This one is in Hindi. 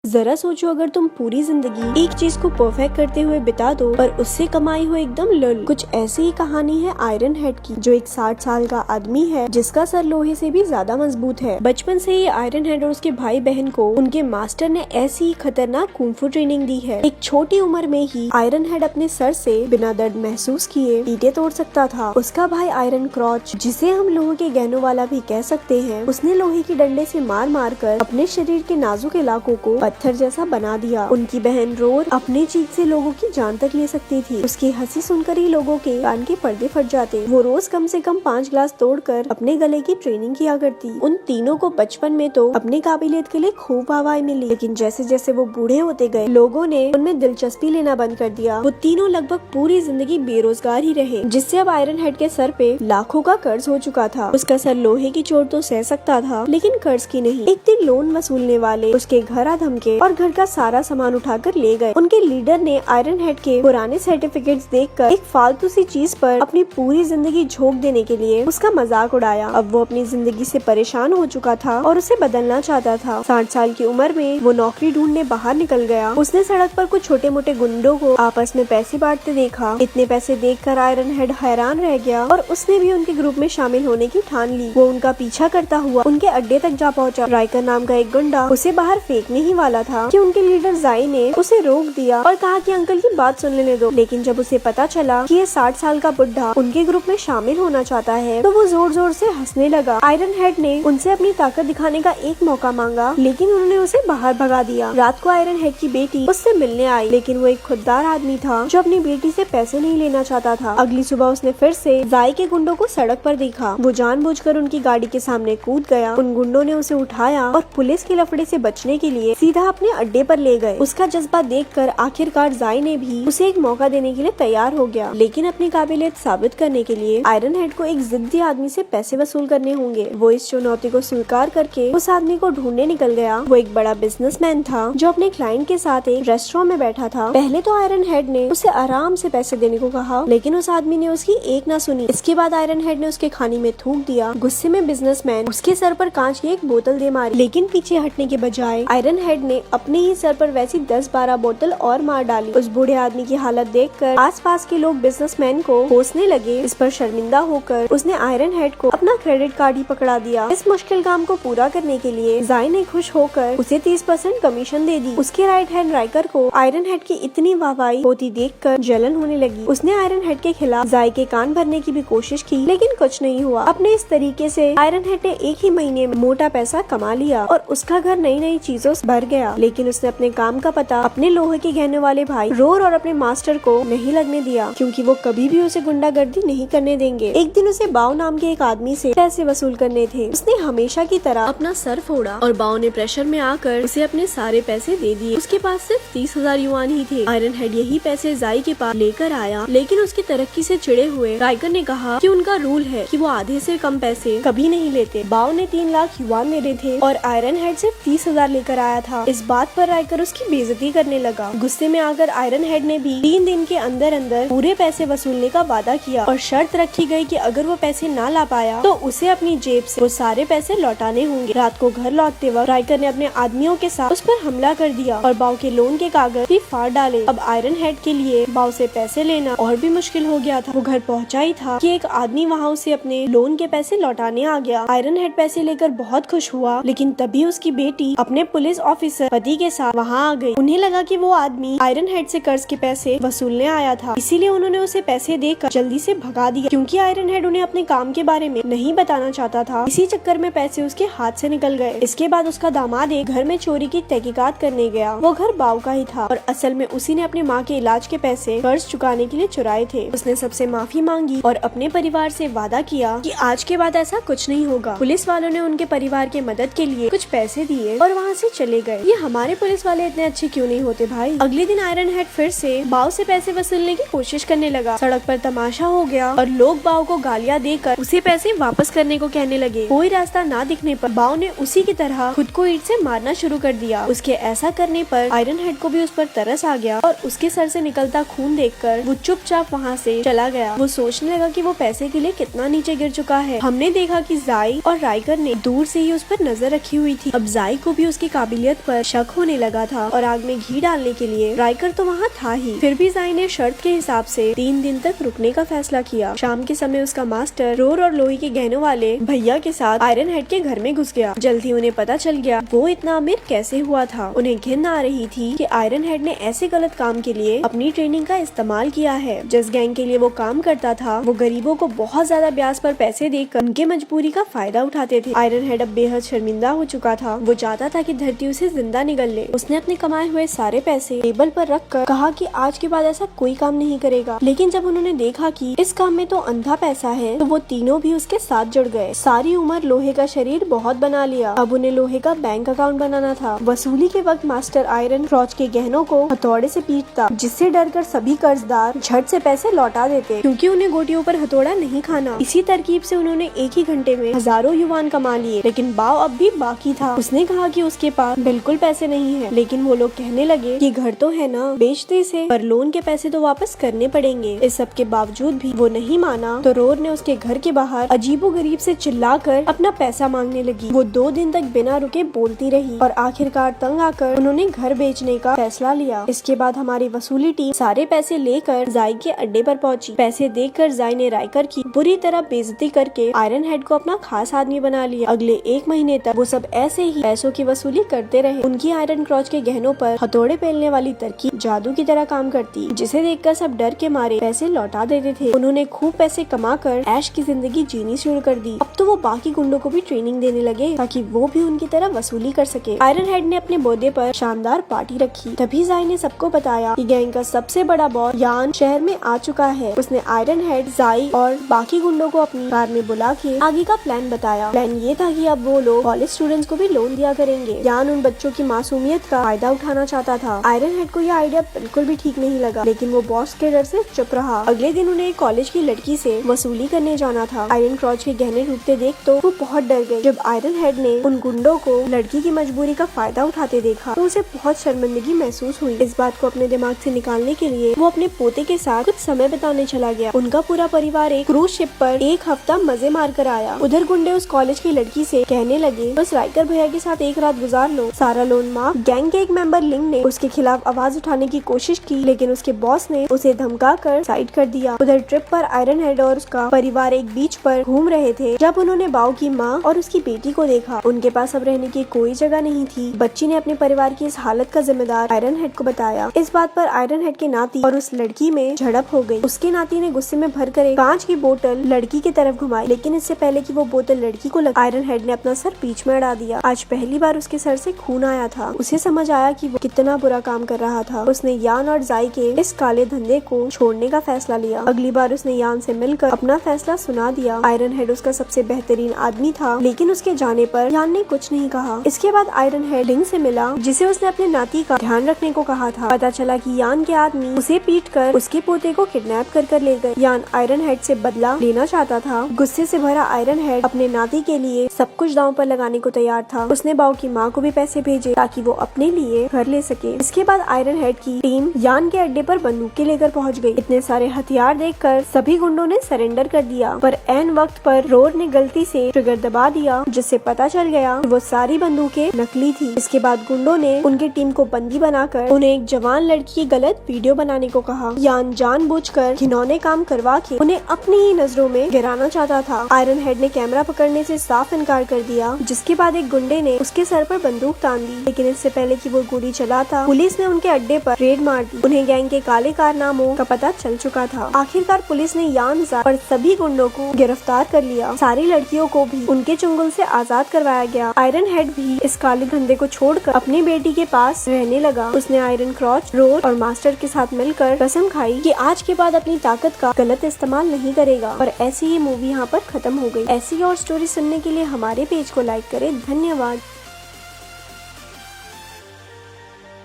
जरा सोचो, अगर तुम पूरी जिंदगी एक चीज को परफेक्ट करते हुए बिता दो पर उससे कमाई हो एकदम लुल। कुछ ऐसी ही कहानी है आयरन हेड की, जो एक 60 साल का आदमी है जिसका सर लोहे से भी ज्यादा मजबूत है। बचपन से ही आयरन हेड और उसके भाई बहन को उनके मास्टर ने ऐसी ही खतरनाक कुंफू ट्रेनिंग दी है। एक छोटी उम्र में ही आयरन हेड अपने सर से बिना दर्द महसूस किए ईंटें तोड़ सकता था। उसका भाई आयरन क्रॉच, जिसे हम लोहे के गहनों वाला भी कह सकते हैं, उसने लोहे की डंडे से मार मार कर अपने शरीर के नाजुक इलाकों को पत्थर जैसा बना दिया। उनकी बहन रोर अपने चीख से लोगों की जान तक ले सकती थी। उसकी हंसी सुनकर ही लोगों के कान के पर्दे फट जाते। वो रोज कम से कम 5 ग्लास तोड़कर अपने गले की ट्रेनिंग किया करती। उन तीनों को बचपन में तो अपनी काबिलियत के लिए खूब वाहवाही मिली, लेकिन जैसे जैसे वो बूढ़े होते गए लोगों ने उनमें दिलचस्पी लेना बंद कर दिया। वो तीनों लगभग पूरी जिंदगी बेरोजगार ही रहे, जिससे अब आयरन हेड के सर पे लाखों का कर्ज हो चुका था। उसका सर लोहे की चोट तो सह सकता था, लेकिन कर्ज की नहीं। एक दिन लोन वसूलने वाले उसके घर आ धमके और घर का सारा सामान उठाकर ले गए। उनके लीडर ने आयरन हेड के पुराने सर्टिफिकेट्स देखकर एक फालतू सी चीज पर अपनी पूरी जिंदगी झोंक देने के लिए उसका मजाक उड़ाया। अब वो अपनी जिंदगी से परेशान हो चुका था और उसे बदलना चाहता था। 60 साल की उम्र में वो नौकरी ढूंढने बाहर निकल गया। उसने सड़क पर कुछ छोटे मोटे गुंडों को आपस में पैसे बांटते देखा। इतने पैसे देखकर आयरन हेड हैरान रह गया और उसने भी उनके ग्रुप में शामिल होने की ठान ली। वो उनका पीछा करता हुआ उनके अड्डे तक जा पहुंचा। राइकर नाम का एक गुंडा उसे बाहर फेंकने ही वाला था कि उनके लीडर जाई ने उसे रोक दिया और कहा कि अंकल की बात सुन लेने दो। लेकिन जब उसे पता चला कि ये 60 साल का बुढ़ा उनके ग्रुप में शामिल होना चाहता है, तो वो जोर जोर से हंसने लगा। आयरन हेड ने उनसे अपनी ताकत दिखाने का एक मौका मांगा, लेकिन उन्होंने उसे बाहर भगा दिया। रात को आयरन हेड की बेटी उससे मिलने आई, लेकिन वो एक खुददार आदमी था जो अपनी बेटी से पैसे नहीं लेना चाहता था। अगली सुबह उसने फिर से जाई के गुंडों को सड़क पर देखा। वो जानबूझकर उनकी गाड़ी के सामने कूद गया। उन गुंडों ने उसे उठाया और पुलिस के लफड़े से बचने के लिए सीधा अपने अड्डे पर ले गए। उसका जज्बा देखकर आखिरकार जाई ने भी उसे एक मौका देने के लिए तैयार हो गया, लेकिन अपनी काबिलियत साबित करने के लिए आयरन हेड को एक जिद्दी आदमी से पैसे वसूल करने होंगे। वो इस चुनौती को स्वीकार करके उस आदमी को ढूंढने निकल गया। वो एक बड़ा बिजनेसमैन था जो अपने क्लाइंट के साथ एक रेस्टोरेंट में बैठा था। पहले तो आयरन हेड ने उसे आराम से पैसे देने को कहा, लेकिन उस आदमी ने उसकी एक ना सुनी। इसके बाद आयरन हेड ने उसके खाने में थूक दिया। गुस्से में बिजनेसमैन उसके सर पर कांच की एक बोतल दे मारी, लेकिन पीछे हटने के बजाय आयरन हेड ने अपने ही सर पर वैसी 10-12 बोतल और मार डाली। उस बूढ़े आदमी की हालत देखकर आसपास के लोग बिजनेसमैन को कोसने लगे। इस पर शर्मिंदा होकर उसने आयरन हेड को अपना क्रेडिट कार्ड ही पकड़ा दिया। इस मुश्किल काम को पूरा करने के लिए जाई ने खुश होकर उसे 30% कमीशन दे दी। उसके राइट हैंड राइकर को आयरन हेड की इतनी वाहवाही होती देखकर जलन होने लगी। उसने आयरन हेड के खिलाफ जाई के कान भरने की भी कोशिश की, लेकिन कुछ नहीं हुआ। अपने इस तरीके से आयरन हेड ने एक ही महीने में मोटा पैसा कमा लिया और उसका घर नई नई चीजों से भर गया। लेकिन उसने अपने काम का पता अपने लोहे के गहने वाले भाई रोर और अपने मास्टर को नहीं लगने दिया, क्योंकि वो कभी भी उसे गुंडागर्दी नहीं करने देंगे। एक दिन उसे बाव नाम के एक आदमी से पैसे वसूल करने थे। उसने हमेशा की तरह अपना सर फोड़ा और बाव ने प्रेशर में आकर उसे अपने सारे पैसे दे दिए। उसके पास सिर्फ 30,000 युआन ही थे। आयरन हेड यही पैसे जाई के पास लेकर आया, लेकिन उसकी तरक्की से चिढ़े हुए राइकर ने कहा कि उनका रूल है कि वो आधे से कम पैसे कभी नहीं लेते। बाव ने 3 लाख युआन मेरे थे और आयरन हेड सिर्फ 30,000 लेकर आया था। इस बात पर राइकर उसकी बेइज्जती करने लगा। गुस्से में आकर आयरन हेड ने भी 3 दिन के अंदर अंदर पूरे पैसे वसूलने का वादा किया और शर्त रखी गई कि अगर वो पैसे ना ला पाया तो उसे अपनी जेब से वो सारे पैसे लौटाने होंगे। रात को घर लौटते वक्त राइकर ने अपने आदमियों के साथ उस पर हमला कर दिया और बाव के लोन के कागज भी फाड़ डाले। अब आयरन हेड के लिए बाव से पैसे लेना और भी मुश्किल हो गया था। वो घर पहुंचा ही था कि एक आदमी वहाँ उसे अपने लोन के पैसे लौटाने आ गया। आयरन हेड पैसे लेकर बहुत खुश हुआ, लेकिन तभी उसकी बेटी अपने पुलिस ऑफिसर पति के साथ वहाँ आ गई। उन्हें लगा कि वो आदमी आयरन हेड से कर्ज के पैसे वसूलने आया था, इसीलिए उन्होंने उसे पैसे देकर जल्दी से भगा दिया, क्योंकि आयरन हेड उन्हें अपने काम के बारे में नहीं बताना चाहता था। इसी चक्कर में पैसे उसके हाथ से निकल गए। इसके बाद उसका दामाद एक घर में चोरी की तहकीकात करने गया। वो घर बाव का ही था और असल में उसी ने अपनी माँ के इलाज के पैसे कर्ज चुकाने के लिए चुराए थे। उसने सबसे माफी मांगी और अपने परिवार से वादा किया कि आज के बाद ऐसा कुछ नहीं होगा। पुलिस वालों ने उनके परिवार के मदद के लिए कुछ पैसे दिए और वहाँ से चले गए। ये हमारे पुलिस वाले इतने अच्छे क्यों नहीं होते भाई। अगले दिन आयरन हेड फिर से बाव से पैसे वसूलने की कोशिश करने लगा। सड़क पर तमाशा हो गया और लोग बाव को गालियाँ देकर उसे पैसे वापस करने को कहने लगे। कोई रास्ता ना दिखने पर बाव ने उसी की तरह खुद को ईंट से मारना शुरू कर दिया। उसके ऐसा करने पर आयरन हेड को भी उस पर तरस आ गया और उसके सर से निकलता खून देखकर वो चुपचाप वहाँ से चला गया। वो सोचने लगा कि वो पैसे के लिए कितना नीचे गिर चुका है। हमने देखा कि जाई और राइकर ने दूर से ही उस पर नजर रखी हुई थी। अब जाई को भी उसकी काबिलियत पर पर शक होने लगा था और आग में घी डालने के लिए राइकर तो वहाँ था ही। फिर भी जाई ने शर्त के हिसाब से 3 दिन तक रुकने का फैसला किया। शाम के समय उसका मास्टर रोर और लोही के गहनों वाले भैया के साथ आयरन हेड के घर में घुस गया। जल्दी उन्हें पता चल गया वो इतना अमीर कैसे हुआ था। उन्हें घिन आ रही थी कि आयरन हेड ने ऐसे गलत काम के लिए अपनी ट्रेनिंग का इस्तेमाल किया है। जिस गैंग के लिए वो काम करता था वो गरीबों को बहुत ज्यादा ब्याज पर पैसे देकर उनके मजबूरी का फायदा उठाते थे। आयरन हेड अब बेहद शर्मिंदा हो चुका था। वो चाहता था कि धरती उसे जिंदा निगल ले। उसने अपने कमाए हुए सारे पैसे टेबल पर रखकर कहा कि आज के बाद ऐसा कोई काम नहीं करेगा। लेकिन जब उन्होंने देखा कि इस काम में तो अंधा पैसा है तो वो तीनों भी उसके साथ जुड़ गए। सारी उम्र लोहे का शरीर बहुत बना लिया, अब उन्हें लोहे का बैंक अकाउंट बनाना था। वसूली के वक्त मास्टर आयरन क्रॉच के गहनों को हथौड़े से पीटता, जिससे डरकर सभी कर्जदार झट से पैसे लौटा देते क्योंकि उन्हें गोटियों पर हथौड़ा नहीं खाना। इसी तरकीब से उन्होंने एक ही घंटे में हजारों युवान कमा लिए। लेकिन बाव अब भी बाकी था। उसने कहा कि उसके पास बिल्कुल पैसे नहीं है। लेकिन वो लोग कहने लगे कि घर तो है ना, बेच दे इसे, पर लोन के पैसे तो वापस करने पड़ेंगे। इस सब के बावजूद भी वो नहीं माना तो रोर ने उसके घर के बाहर अजीबोगरीब से चिल्लाकर अपना पैसा मांगने लगी। वो 2 दिन तक बिना रुके बोलती रही और आखिरकार तंग आकर उन्होंने घर बेचने का फैसला लिया। इसके बाद हमारी वसूली टीम सारे पैसे लेकर जाई के अड्डे पर पहुंची। पैसे देखकर जाई ने राइकर की बुरी तरह बेइज्जती करके आयरन हेड को अपना खास आदमी बना लिया। अगले 1 महीने तक वो सब ऐसे ही पैसों की वसूली करते रहे। उनकी आयरन क्रॉच के गहनों पर हथौड़े पेलने वाली तरकीब जादू की तरह काम करती, जिसे देखकर सब डर के मारे पैसे लौटा देते थे। उन्होंने खूब पैसे कमाकर ऐश की जिंदगी जीनी शुरू कर दी। अब तो वो बाकी गुंडों को भी ट्रेनिंग देने लगे ताकि वो भी उनकी तरह वसूली कर सके। आयरन हेड ने अपने बर्थडे पर शानदार पार्टी रखी। तभी जाई ने सबको बताया कि गैंग का सबसे बड़ा बॉस यान शहर में आ चुका है। उसने आयरन हेड, जाई और बाकी गुंडों को अपनी कार में बुला के आगे का प्लान बताया। प्लान ये था कि अब वो लोग कॉलेज स्टूडेंट्स को भी लोन दिया करेंगे। यान उन बच्चों की मासूमियत का फायदा उठाना चाहता था। आयरन हेड को यह आइडिया बिल्कुल भी ठीक नहीं लगा, लेकिन वो बॉस के डर से चुप रहा। अगले दिन उन्हें एक कॉलेज की लड़की से वसूली करने जाना था। आयरन क्रॉच के गहने टूटते देख तो वो बहुत डर गई। जब आयरन हेड ने उन गुंडों को लड़की की मजबूरी का फायदा उठाते देखा तो उसे बहुत शर्मिंदगी महसूस हुई। इस बात को अपने दिमाग से निकालने के लिए वो अपने पोते के साथ कुछ समय बिताने चला गया। उनका पूरा परिवार एक क्रूज शिप पर 1 हफ्ता मजे मार कर आया। उधर गुंडे उस कॉलेज की लड़की से कहने लगे बस राइकर भैया के साथ एक रात गुजार लो, सारा लोन माफ। गैंग के एक मेंबर लिंग ने उसके खिलाफ आवाज उठाने की कोशिश की, लेकिन उसके बॉस ने उसे धमका कर साइड कर दिया। उधर ट्रिप पर आयरन हेड और उसका परिवार एक बीच पर घूम रहे थे जब उन्होंने बाव की माँ और उसकी बेटी को देखा। उनके पास अब रहने की कोई जगह नहीं थी। बच्ची ने अपने परिवार की इस हालत का जिम्मेदार आयरन हेड को बताया। इस बात पर आयरन हेड के नाती और उस लड़की में झड़प हो गई। उसके नाती ने गुस्से में भरकर एक कांच की बोतल लड़की की तरफ घुमाई, लेकिन इससे पहले कि वो बोतल लड़की को लगे आयरन हेड ने अपना सर बीच में अड़ा दिया। आज पहली बार उसके सर से खून आया था। उसे समझ आया कि वो कितना बुरा काम कर रहा था। उसने यान और जाई के इस काले धंधे को छोड़ने का फैसला लिया। अगली बार उसने यान से मिलकर अपना फैसला सुना दिया। आयरन हेड उसका सबसे बेहतरीन आदमी था, लेकिन उसके जाने पर यान ने कुछ नहीं कहा। इसके बाद आयरन हेड लिंग से मिला, जिसे उसने अपने नाती का ध्यान रखने को कहा था। पता चला कि यान के आदमी उसे पीटकर उसके पोते को किडनैप कर ले गए। यान आयरन हेड से बदला लेना चाहता था। गुस्से से भरा आयरन हेड अपने नाती के लिए सब कुछ दांव पर लगाने को तैयार था। उसने बाव की माँ को भी पैसे भेजे ताकि वो अपने लिए घर ले सके। इसके बाद आयरन हेड की टीम यान के अड्डे पर बंदूकें लेकर पहुंच गई। इतने सारे हथियार देखकर सभी गुंडों ने सरेंडर कर दिया, पर ऐन वक्त पर रोर ने गलती से ट्रिगर दबा दिया, जिससे पता चल गया कि वो सारी बंदूकें नकली थी। इसके बाद गुंडों ने उनकी टीम को बंदी बनाकर उन्हें एक जवान लड़की की गलत वीडियो बनाने को कहा। यान जानबूझकर घिनौने काम करवा के उन्हें अपनी ही नजरों में गिराना चाहता था। आयरन हेड ने कैमरा पकड़ने से साफ इनकार कर दिया, जिसके बाद एक गुंडे ने उसके सर पर बंदूक तान दी। लेकिन इससे पहले कि वो गोली चलाता, पुलिस ने उनके अड्डे पर रेड मार दी। उन्हें गैंग के काले कारनामों का पता चल चुका था। आखिरकार पुलिस ने यान और सभी गुंडों को गिरफ्तार कर लिया। सारी लड़कियों को भी उनके चुंगल से आजाद करवाया गया। आयरन हेड भी इस काले धंधे को छोड़कर अपनी बेटी के पास रहने लगा। उसने आयरन क्रॉच, रोर और मास्टर के साथ मिलकर कसम खाई कि आज के बाद अपनी ताकत का गलत इस्तेमाल नहीं करेगा। और ऐसी ये मूवी यहाँ पर खत्म हो गई। ऐसी और स्टोरी सुनने के लिए हमारे पेज को लाइक करें। धन्यवाद।